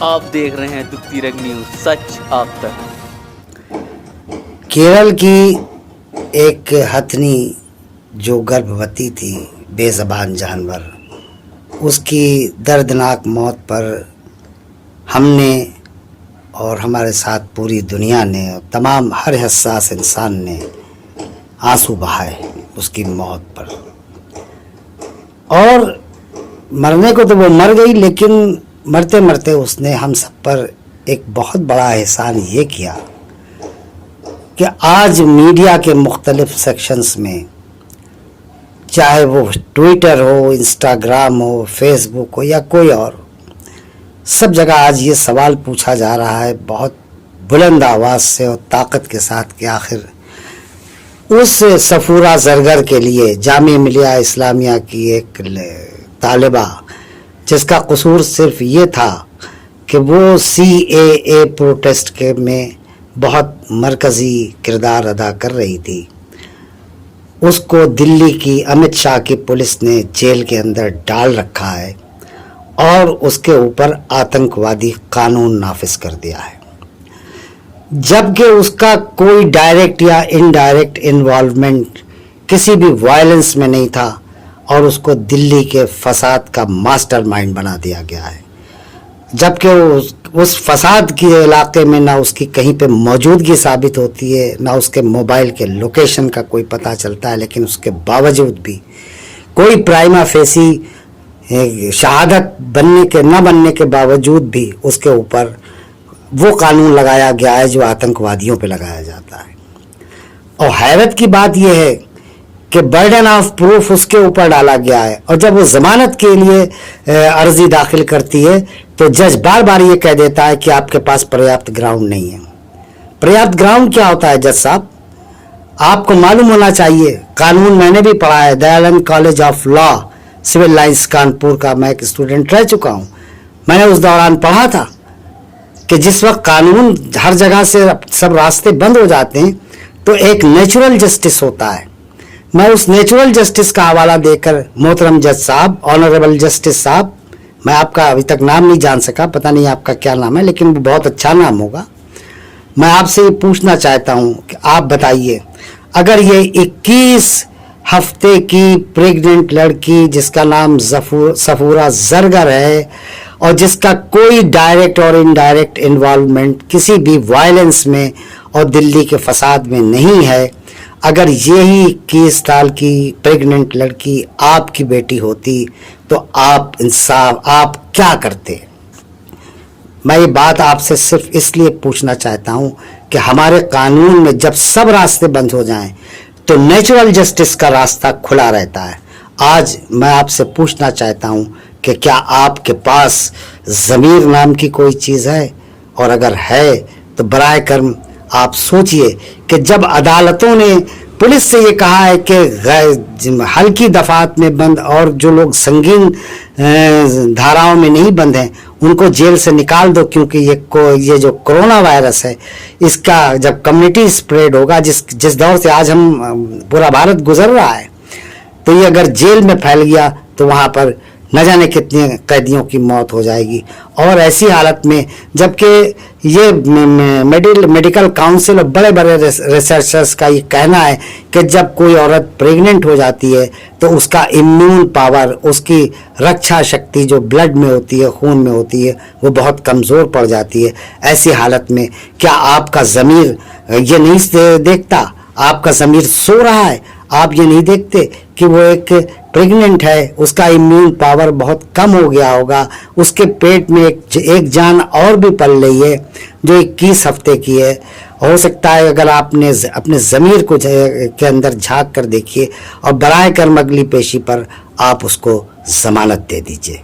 آپ دیکھ رہے ہیں دکھتی رنگ نیوز، سچ آپ تک۔ کیرل کی ایک ہتھنی جو گربھوتی تھی، بے زبان جانور، اس کی دردناک موت پر ہم نے اور ہمارے ساتھ پوری دنیا نے اور تمام ہر حساس انسان نے آنسو بہائے اس کی موت پر۔ اور مرنے کو تو وہ مر گئی، لیکن مرتے مرتے اس نے ہم سب پر ایک بہت بڑا احسان یہ کیا کہ آج میڈیا کے مختلف سیکشنز میں، چاہے وہ ٹویٹر ہو، انسٹاگرام ہو، فیس بک ہو یا کوئی اور، سب جگہ آج یہ سوال پوچھا جا رہا ہے بہت بلند آواز سے اور طاقت کے ساتھ کہ آخر اس صفورہ زرگر کے لیے، جامعہ ملیہ اسلامیہ کی ایک طالبہ جس کا قصور صرف یہ تھا کہ وہ CAA پروٹیسٹ کے میں بہت مرکزی کردار ادا کر رہی تھی، اس کو دلی کی امت شاہ کی پولیس نے جیل کے اندر ڈال رکھا ہے اور اس کے اوپر آتنکوادی قانون نافذ کر دیا ہے، جبکہ اس کا کوئی ڈائریکٹ یا انڈائریکٹ انوالومنٹ کسی بھی وائلنس میں نہیں تھا، اور اس کو دلی کے فساد کا ماسٹر مائنڈ بنا دیا گیا ہے، جبکہ اس فساد کے علاقے میں نہ اس کی کہیں پہ موجودگی ثابت ہوتی ہے، نہ اس کے موبائل کے لوکیشن کا کوئی پتہ چلتا ہے، لیکن اس کے باوجود بھی کوئی پرائما فیسی شہادت نہ بننے کے باوجود بھی اس کے اوپر وہ قانون لگایا گیا ہے جو آتنکوادیوں پہ لگایا جاتا ہے۔ اور حیرت کی بات یہ ہے کہ برڈن آف پروف اس کے اوپر ڈالا گیا ہے، اور جب وہ ضمانت کے لیے عرضی داخل کرتی ہے تو جج بار بار یہ کہہ دیتا ہے کہ آپ کے پاس پریاپت گراؤنڈ نہیں ہے۔ پریاپت گراؤنڈ کیا ہوتا ہے جج صاحب؟ آپ کو معلوم ہونا چاہیے، قانون میں نے بھی پڑھا ہے، Dayanand college of law civil lines Kanpur کا میں ایک اسٹوڈنٹ رہ چکا ہوں، میں نے اس دوران پڑھا تھا کہ جس وقت قانون ہر جگہ سے سب راستے بند ہو جاتے ہیں تو ایک نیچرل جسٹس ہوتا ہے۔ میں اس نیچرل جسٹس کا حوالہ دے کر محترم جج صاحب، آنریبل جسٹس صاحب، میں آپ کا ابھی تک نام نہیں جان سکا، پتہ نہیں آپ کا کیا نام ہے، لیکن وہ بہت اچھا نام ہوگا، میں آپ سے یہ پوچھنا چاہتا ہوں کہ آپ بتائیے، اگر یہ 21 ہفتے کی پریگننٹ لڑکی جس کا نام صفورہ زرگر ہے اور جس کا کوئی ڈائریکٹ اور انڈائریکٹ انوالومنٹ کسی بھی وائلنس میں اور دلی کے فساد میں نہیں ہے، اگر یہی 21 سال کی پریگننٹ لڑکی آپ کی بیٹی ہوتی تو آپ کیا کرتے؟ میں یہ بات آپ سے صرف اس لیے پوچھنا چاہتا ہوں کہ ہمارے قانون میں جب سب راستے بند ہو جائیں تو نیچرل جسٹس کا راستہ کھلا رہتا ہے۔ آج میں آپ سے پوچھنا چاہتا ہوں کہ کیا آپ کے پاس ضمیر نام کی کوئی چیز ہے؟ اور اگر ہے تو برائے کرم آپ سوچئے کہ جب عدالتوں نے پولیس سے یہ کہا ہے کہ ہلکی دفعات میں بند اور جو لوگ سنگین دھاراؤں میں نہیں بند ہیں ان کو جیل سے نکال دو، کیونکہ یہ جو کرونا وائرس ہے اس کا جب کمیونٹی اسپریڈ ہوگا، جس دور سے آج ہم پورا بھارت گزر رہا ہے، تو یہ اگر جیل میں پھیل گیا تو وہاں پر نہ جانے کتنے قیدیوں کی موت ہو جائے گی۔ اور ایسی حالت میں جبکہ یہ میڈیکل کاؤنسل اور بڑے بڑے ریسرچرز کا یہ کہنا ہے کہ جب کوئی عورت پریگننٹ ہو جاتی ہے تو اس کا امیون پاور، اس کی رکشا شکتی جو بلڈ میں ہوتی ہے، خون میں ہوتی ہے، وہ بہت کمزور پڑ جاتی ہے۔ ایسی حالت میں کیا آپ کا ضمیر یہ نہیں دیکھتا؟ آپ کا ضمیر سو رہا ہے، آپ یہ نہیں دیکھتے کہ وہ ایک پریگننٹ ہے، اس کا امیون پاور بہت کم ہو گیا ہوگا، اس کے پیٹ میں ایک جان اور بھی پل رہی ہے جو 21 ہفتے کی ہے۔ ہو سکتا ہے اگر آپ نے اپنے ضمیر کو کے اندر جھانک کر دیکھیے اور برائے کرم اگلی پیشی پر آپ اس کو ضمانت دے دیجیے۔